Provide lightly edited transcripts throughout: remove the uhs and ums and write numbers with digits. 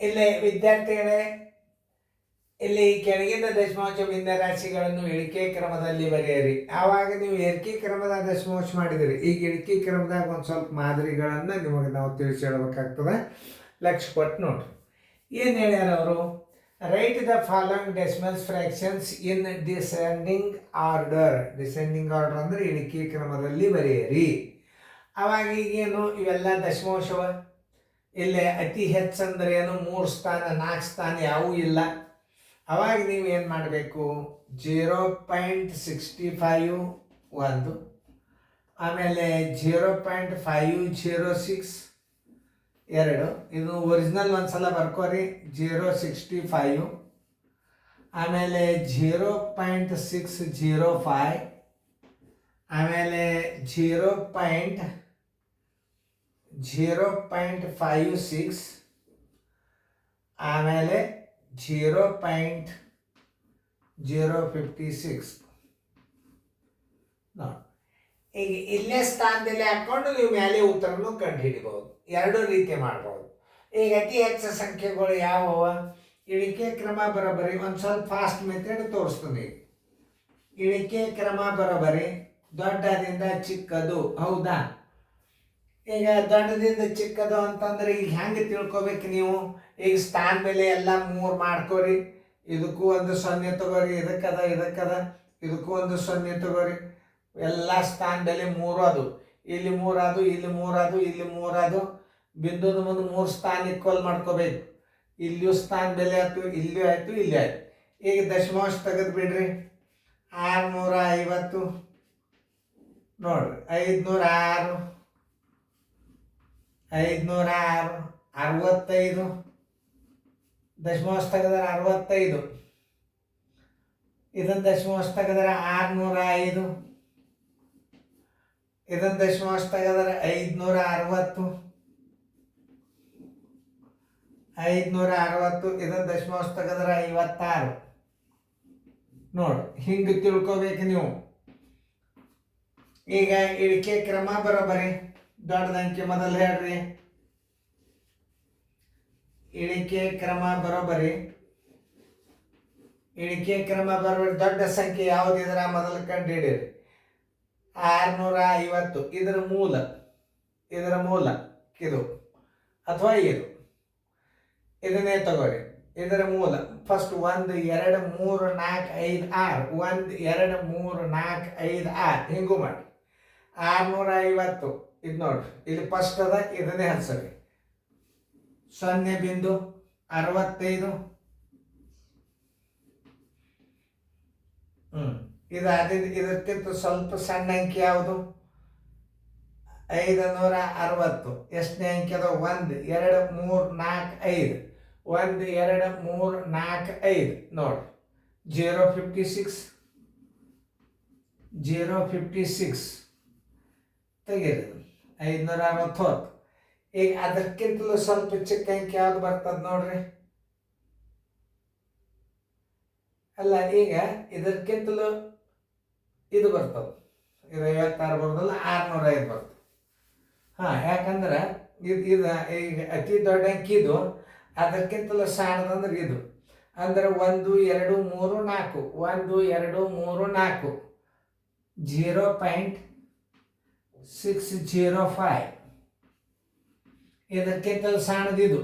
ಇಲ್ಲಿ ವಿದ್ಯಾರ್ಥಿಗಳೇ, ಇಲ್ಲಿ ಕೆಳಗಿನ ದಶಮಾಂಶ ಭಿನ್ನ ರಾಶಿಗಳನ್ನು ಇಳಿಕೆ ಕ್ರಮದಲ್ಲಿ ಬರೆಯಿರಿ. ಆವಾಗ ನೀವು ಏರಿಕೆ ಕ್ರಮದಾಗ ದಶಮಾಂಶ ಮಾಡಿದಿರಿ. ಈಗ ಇಳಿಕೆ ಕ್ರಮದಾಗ ಒಂದು ಸ್ವಲ್ಪ ಮಾದರಿಗಳನ್ನು ನಿಮಗೆ ನಾವು ತಿಳಿಸಿ ಹೇಳಬೇಕಾಗ್ತದೆ. ಲಕ್ಷ್ಯ ಕೊಟ್ಟು ನೋಡ್ರಿ ಏನು ಹೇಳ್ಯಾರ ಅವರು. Right the following decimals fractions in descending order. Descending order ಅಂದರೆ ಇಳಿಕೆ ಕ್ರಮದಲ್ಲಿ ಬರೆಯಿರಿ. ಆವಾಗ ಈಗೇನು ಇವೆಲ್ಲ ದಶಮಾಂಶವ. ಇಲ್ಲಿ ಅತಿ ಹೆಚ್ಚು ಅಂದರೆ ಏನು 3 ಸ್ಥಾನ 4 ಸ್ಥಾನ ಯಾವೂ ಇಲ್ಲ. ಅವಾಗ ನೀವು ಏನು ಮಾಡಬೇಕು, 0.65 ಒಂದು, ಆಮೇಲೆ 0.506 2, ಇದು ಒರಿಜಿನಲ್ ಒಂದ್ಸಲ ಬರ್ಕೋರಿ. 0.65, ಆಮೇಲೆ 0.605, ಆಮೇಲೆ 0.56, ಆಮೇಲೆ 0.056. ನೋಡಿ, ಈಗ ಇಲ್ಲೇ ಸ್ಥಾನದಲ್ಲಿ ಹಾಕ್ಕೊಂಡು ನೀವು ಮೇಲೆ ಉತ್ತರವನ್ನು ಕಂಡು ಹಿಡಿಬಹುದು. ಎರಡೂ ರೀತಿ ಮಾಡ್ಬೋದು. ಈಗ ಅತಿ ಹೆಚ್ಚು ಸಂಖ್ಯೆಗಳು ಯಾವುವ, ಇಳಿಕೆ ಕ್ರಮ ಬರೋಬ್ಬರಿ. ಒಂದು ಸ್ವಲ್ಪ ಫಾಸ್ಟ್ ಮೆಥಡ್ ತೋರಿಸ್ತೀನಿ. ಇಳಿಕೆ ಕ್ರಮ ಬರೋಬ್ಬರಿ ದೊಡ್ಡದಿಂದ ಚಿಕ್ಕದು, ಹೌದಾ? ಈಗ ದೊಡ್ಡದಿಂದ ಚಿಕ್ಕದು ಅಂತಂದ್ರೆ ಈಗ ಹೆಂಗೆ ತಿಳ್ಕೊಬೇಕು ನೀವು. ಈಗ ಸ್ಥಾನ ಮೇಲೆ ಎಲ್ಲ 3 ಮಾಡ್ಕೋರಿ. ಇದಕ್ಕೂ ಒಂದು 0 ತಗೋರಿ, ಇದಕ್ಕದ ಇದಕ್ಕೂ ಒಂದು 0 ತಗೋರಿ. ಎಲ್ಲ ಸ್ಥಾನ ಬೆಲೆ 3 ಅದು. ಇಲ್ಲಿ 3 ಅದು, ಇಲ್ಲಿ 3 ಅದು, ಇಲ್ಲಿ 3 ಅದು. ಬಿಂದುದ ಮುಂದೆ 3 ಸ್ಥಾನ ಈಕ್ವಲ್ ಮಾಡ್ಕೋಬೇಕು. ಇಲ್ಲಿಯೂ ಸ್ಥಾನ ಬೆಲೆ ಆಯ್ತು, ಇಲ್ಲಿಯೂ ಆಯ್ತು, ಇಲ್ಲಿ ಆಯ್ತು. ಈಗ ದಶಮಾಂಶ ತೆಗೆದು ಬಿಡ್ರಿ. 650 ನೋಡ್ರಿ, 506, 65, ದಶಮಾಂಶ ತೆಗೆದ್ರೆ 65. ಇದನ್ನು ದಶಮಾಂಶ ತೆಗೆದ್ರೆ 605, ಇದನ್ನು ದಶಮಾಂಶ ತೆಗೆದ್ರೆ 560, ಇದನ್ನು ದಶಮಾಂಶ ತೆಗೆದ್ರೆ 56. ನೋಡಿ, ಹಿಂಗೆ ತಿಳ್ಕೊಬೇಕು ನೀವು. ಈಗ ಇಳಿಕೆ ಕ್ರಮ ಬರೋಬ್ಬರಿ ದೊಡ್ಡದಂಕೆ ಮೊದಲು ಹೇಳ್ರಿ. ಇಳಿಕೆ ಕ್ರಮ ಬರೋಬ್ಬರಿ ದೊಡ್ಡ ಸಂಖ್ಯೆ ಯಾವುದಿದ್ರ ಮೊದಲು ಕಂಡು ಹಿಡೀರಿ. 650 ಇದರ ಮೂಲ ಇದು ಅಥವಾ ಇದನ್ನೇ ತಗೋರಿ. ಇದರ ಮೂಲ ಫಸ್ಟ್ 1 2 3 4 5 6, 1 2 3 4 5 6 ಹಿಂಗೂ ಮಾಡಿ. 650 ಇದು ನೋಡ್ರಿ, ಇಲ್ಲಿ ಫಸ್ಟ್ ಅದ, ಇದನ್ನೇ ಹಚ್ಚರಿ. 0.65 ಇದಕ್ಕಿಂತ ಸ್ವಲ್ಪ ಸಣ್ಣ ಅಂಕಿ ಯಾವುದು? 560. ಎಷ್ಟನೇ ಅಂಕಿ ಅದ? 1 2 3 4 5, 1 2 3 4 5 ನೋಡಿ. 0.56 ತೆಗೀರಿ. 560. ಈಗ ಅದಕ್ಕಿಂತಲೂ ಸ್ವಲ್ಪ ಚಿಕ್ಕ ಅಂಕಿ ಯಾವ್ದು ಬರ್ತದೆ ನೋಡ್ರಿ. ಅಲ್ಲ, ಈಗ ಇದಕ್ಕಿಂತಲೂ ಇದು ಬರ್ತದೆ. ಇದು 56 ಬರೋದಲ್ಲ, 605 ಬರ್ತದೆ. ಯಾಕಂದ್ರೆ ಇದು ಈಗ ಅತಿ ದೊಡ್ಡ ಅಂಕಿ ಇದು. ಅದಕ್ಕಿಂತಲೂ ಸಣ್ಣದಂದ್ರೆ ಇದು. ಅಂದ್ರೆ 1 2 3 4, 1 2 3 4, 0.605. ಇದಕ್ಕಿಂತಲೂ ಸಣ್ಣದಿದು.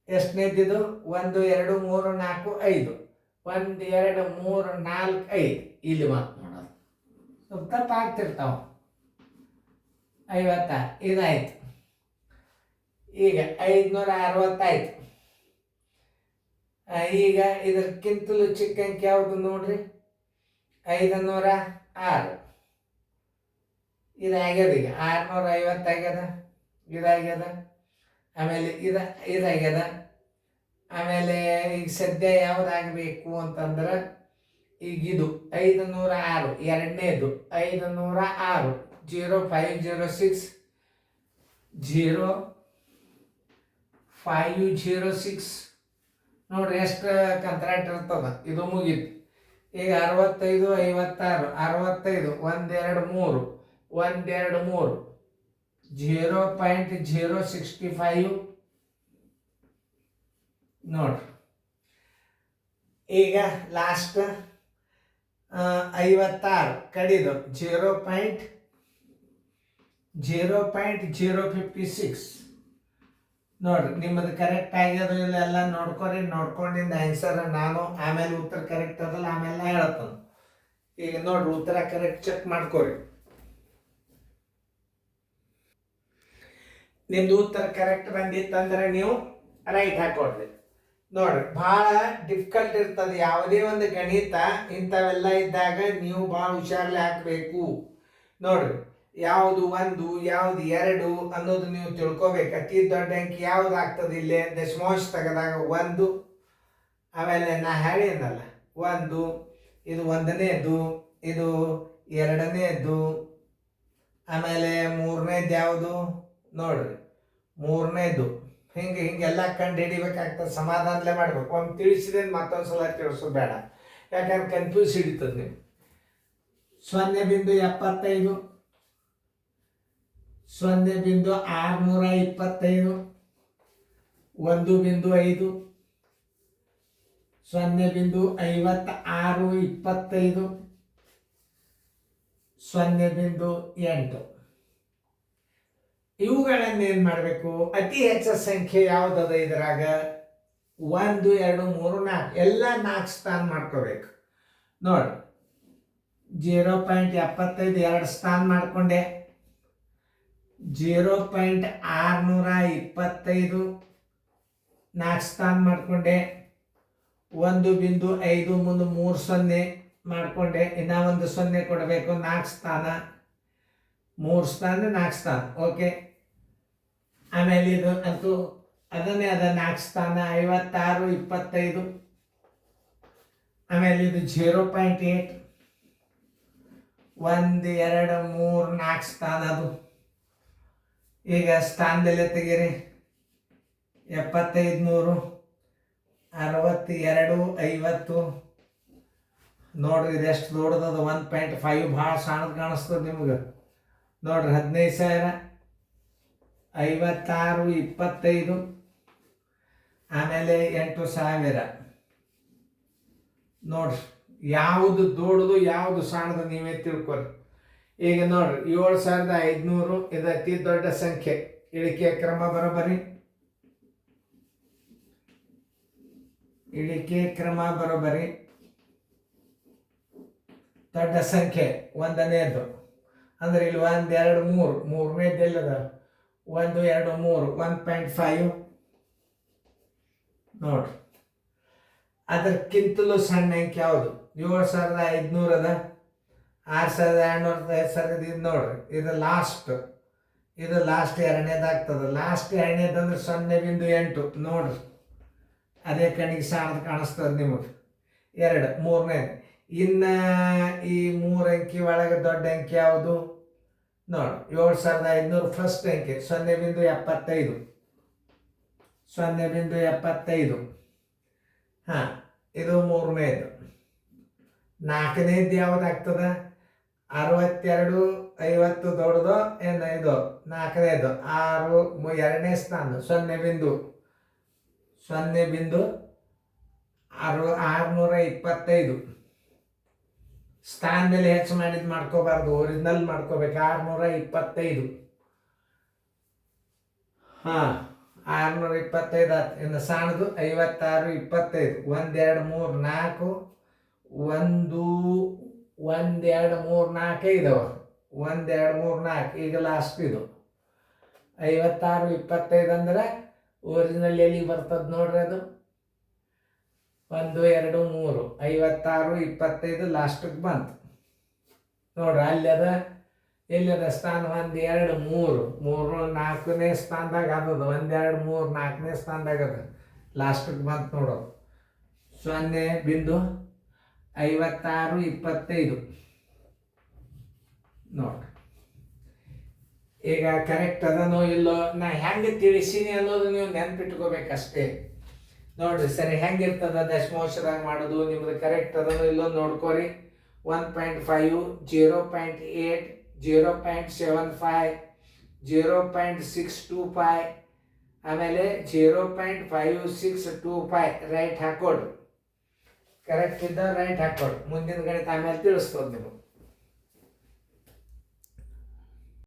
ಎಷ್ಟನೇದಿದು? 1 2 3 4 5, 1 2 3 4 5. ಇಲ್ಲಿ ಮಾತು ನೋಡೋದು ಸ್ವಲ್ಪ ತಪ್ಪಾಗ್ತಿರ್ತಾವ. 50 ಇದಾಯ್ತು. ಈಗ 560 ಆಯ್ತು. ಈಗ ಇದಕ್ಕಿಂತಲೂ ಚಿಕ್ಕ ಅಂಕಿ ಯಾವುದು ನೋಡ್ರಿ? 506. ಇದಾಗ್ಯದ. ಈಗ 650 ಆಗ್ಯದ, ಇದಾಗ್ಯದ, ಆಮೇಲೆ ಇದಾಗ್ಯದ. ಆಮೇಲೆ ಈಗ ಸದ್ಯ ಯಾವುದಾಗಬೇಕು ಅಂತಂದ್ರೆ ಈಗ ಇದು 506 ಎರಡನೇದು. 506 0.506, 0.506 ನೋಡ್ರಿ ಎಷ್ಟು ಕಂತ್ರಾಟ್ ಇರ್ತದ. ಇದು ಮುಗೀತು. ಈಗ 65 56 65 1 2 3 1 2 3 0.065 ನೋಡ್ರಿ ಈಗ ಲಾಸ್ಟ್ 56 ಕಡಿದು 0.056 ನೋಡ್ರಿ ನಿಮ್ಮದು ಕರೆಕ್ಟ್ ಆಗ್ಯದ ಇಲ್ಲ ಎಲ್ಲ ನೋಡ್ಕೊರಿ. ನೋಡ್ಕೊಂಡಿಂದ ಆನ್ಸರ್ ನಾನು ಆಮೇಲೆ ಉತ್ತರ ಕರೆಕ್ಟ್ ಅದಲ್ಲ ಆಮೇಲೆ ನಾ ಹೇಳ್ತಾನೆ. ಈಗ ನೋಡ್ರಿ ಉತ್ತರ ಕರೆಕ್ಟ್ ಚೆಕ್ ಮಾಡ್ಕೊರಿ. ನಿಮ್ದು ಉತ್ತರ ಕರೆಕ್ಟ್ ಬಂದಿತ್ತಂದ್ರೆ ನೀವು ರೈಟ್ ಹಾಕೊಡ್ರಿ. ನೋಡ್ರಿ ಭಾಳ ಡಿಫಿಕಲ್ಟ್ ಇರ್ತದೆ ಯಾವುದೇ ಒಂದು ಗಣಿತ. ಇಂಥವೆಲ್ಲ ಇದ್ದಾಗ ನೀವು ಭಾಳ ಹುಷಾರ್ಲೆ ಹಾಕಬೇಕು. ನೋಡ್ರಿ ಯಾವುದು 1 ಯಾವುದು 2 ಅನ್ನೋದು ನೀವು ತಿಳ್ಕೊಬೇಕು. ಅತಿ ದೊಡ್ಡ ಅಂಕಿ ಯಾವ್ದು ಆಗ್ತದೆ ಇಲ್ಲಿ ದಶಮಾಂಶ ತೆಗೆದಾಗ 1, ಆಮೇಲೆ ನಾ ಹೇಳಿನಲ್ಲ 1, ಇದು 1ನೇದು, ಇದು 2ನೇದು, ಆಮೇಲೆ 3ನೇದು ಯಾವುದು ನೋಡ್ರಿ 3ನೇದು. ಹಿಂಗೆಲ್ಲ ಕಂಡು ಹಿಡಿಬೇಕಾಗ್ತದೆ. ಸಮಾಧಾನಲೇ ಮಾಡ್ಬೇಕು. ಒಂದು ತಿಳಿಸಿದೆ ಮತ್ತೊಂದ್ಸಲ ತಿಳಿಸೋದು ಬೇಡ, ಯಾಕಂದ್ರೆ ಕನ್ಫ್ಯೂಸ್ ಹಿಡಿತದೆ ನೀವು. 0.75, 0.625, 1.5, 0.5625, 0.8. ಇವುಗಳನ್ನು ಏನು ಮಾಡಬೇಕು? ಅತಿ ಹೆಚ್ಚು ಸಂಖ್ಯೆ ಯಾವುದದ ಇದ್ರಾಗ? 1, 2, 3, 4 ಎಲ್ಲ 4 ಸ್ಥಾನ ಮಾಡ್ಕೋಬೇಕು. ನೋಡಿ 0.75 2 ಸ್ಥಾನ ಮಾಡಿಕೊಂಡೆ, 0.625 4 ಸ್ಥಾನ ಮಾಡಿಕೊಂಡೆ, 1.5 ಮುಂದೆ 3 0 ಮಾಡಿಕೊಂಡೆ, ಇನ್ನೂ ಒಂದು 0 ಕೊಡಬೇಕು, 4 ಸ್ಥಾನ, 3 ಸ್ಥಾನ 4 ಸ್ಥಾನ. ಓಕೆ, ಆಮೇಲೆ ಇದು ಅಂತೂ ಅದನ್ನೇ ಅದ 4 ಸ್ಥಾನ 56 25. ಆಮೇಲೆ ಇದು 0.8 1 2 3 4 ಸ್ಥಾನ ಅದು. ಈಗ ಸ್ಥಾನದಲ್ಲೇ ತೆಗೀರಿ. 75 100 62 50. ನೋಡ್ರಿ ಇದೆಷ್ಟು ದೊಡ್ಡದದ. 1.5 ಭಾಳ ಸಣ್ಣದು ಕಾಣಿಸ್ತದೆ ನಿಮ್ಗೆ. ನೋಡ್ರಿ 15,000 56 25, ಆಮೇಲೆ 8,000. ನೋಡ್ರಿ ಯಾವುದು ದೊಡ್ಡದು ಯಾವುದು ಸಣ್ಣದು ನೀವೇ ತಿಳ್ಕೊರಿ. ಈಗ ನೋಡ್ರಿ 7,500 ಇದು ಅತಿ ದೊಡ್ಡ ಸಂಖ್ಯೆ. ಇಳಿಕೆ ಕ್ರಮ ಬರೋಬ್ಬರಿ, ಇಳಿಕೆ ಕ್ರಮ ಬರೋಬ್ಬರಿ. ದೊಡ್ಡ ಸಂಖ್ಯೆ 1ನೇದು ಅಂದ್ರೆ ಇಲ್ಲಿ 1 2 3 3ನೇದು ಎಲ್ಲದ 1 2 3 1.5. ನೋಡ್ರಿ ಅದಕ್ಕಿಂತಲೂ ಸಣ್ಣ ಅಂಕಿ ಯಾವುದು? 7,500 ಅದ, 6,200 ಸರ್. ಇದು ನೋಡ್ರಿ ಇದು ಲಾಸ್ಟ್ 2ನೇದಾಗ್ತದೆ. ಲಾಸ್ಟ್ 2ನೇದು ಅಂದ್ರೆ 0.8. ನೋಡ್ರಿ ಅದೇ ಕಣ್ಣಿಗೆ ಸಣ್ಣದು ಕಾಣಿಸ್ತದೆ ನಿಮಗೆ. 2 3ನೇದು. ಇನ್ನು ಈ 3 ಅಂಕಿ ಒಳಗೆ ದೊಡ್ಡ ಅಂಕಿ ಯಾವುದು? ನೋಡಿ 7,500 ಫಸ್ಟ್ ಅಂಕಿ 0.75 0.75. ಹಾಂ, ಇದು 3ನೇದು. 4ನೇದು ಯಾವುದಾಗ್ತದೆ? 62 50 ದೊಡ್ಡದು ಏನು ಇದು? 4ನೇದು 6 2ನೇ ಸ್ಥಾನ 0.625. ಸ್ಥಾನ ಮೇಲೆ ಹೆಚ್ಚು ಮಾಡಿದ್ದು ಮಾಡ್ಕೋಬಾರ್ದು, ಒರಿಜಿನಲ್ ಮಾಡ್ಕೋಬೇಕು. 625. ಹಾಂ 625 ಆಯ್ತು. ಇನ್ನು ಸಣ್ಣದು 56 25. 1 2 3 4 1 1 2 3 4 ಇದಾವೆ. 1 2 3 4. ಈಗ ಲಾಸ್ಟ್ ಇದು 56 25 ಅಂದ್ರೆ ಒರಿಜಿನಲ್ ಎಲ್ಲಿ ಬರ್ತದೆ ನೋಡ್ರಿ ಅದು. 1 2 3 56 25 ಲಾಸ್ಟಿಗೆ ಬಂತು. ನೋಡ್ರಿ ಅಲ್ಲಿ ಅದ. ಎಲ್ಲಿದೆ ಸ್ಥಾನ? 1 2 3 4ನೇ ಸ್ಥಾನದಾಗ ಅದದು. 1 2 3 4ನೇ ಸ್ಥಾನದಾಗ ಅದ. ಲಾಸ್ಟಿಗೆ ಬಂತು ನೋಡೋದು 0.56 25. ನೋಡ್ರಿ ಈಗ ಕರೆಕ್ಟ್ ಅದನೋ ಇಲ್ಲೋ ನಾ ಹೆಂಗೆ ತಿಳಿಸೀನಿ ಅನ್ನೋದು ನೀವು ನೆನ್ಪಿಟ್ಕೋಬೇಕಷ್ಟೇ. ನೋಡ್ರಿ ಸರಿ ಹೆಂಗಿರ್ತದ ದಶಮಾಂಶದಾಗ ಮಾಡೋದು. ನಿಮ್ದು ಕರೆಕ್ಟ್ ಅದನೋ ಇಲ್ಲೋ ನೋಡ್ಕೋರಿ. 1.5 0.8 0.75 0.625 ಆಮೇಲೆ 0.5625 ರೈಟ್ ಹಾಕೊಡ್ರಿ. ಕರೆಕ್ಟ್ ಇದ್ದ ರೈಟ್ ಹಾಕೊಡ್ರಿ. ಮುಂದಿನ ಗಣಿತ ಆಮೇಲೆ ತಿಳಿಸ್ತದೆ ನಿಮಗೆ.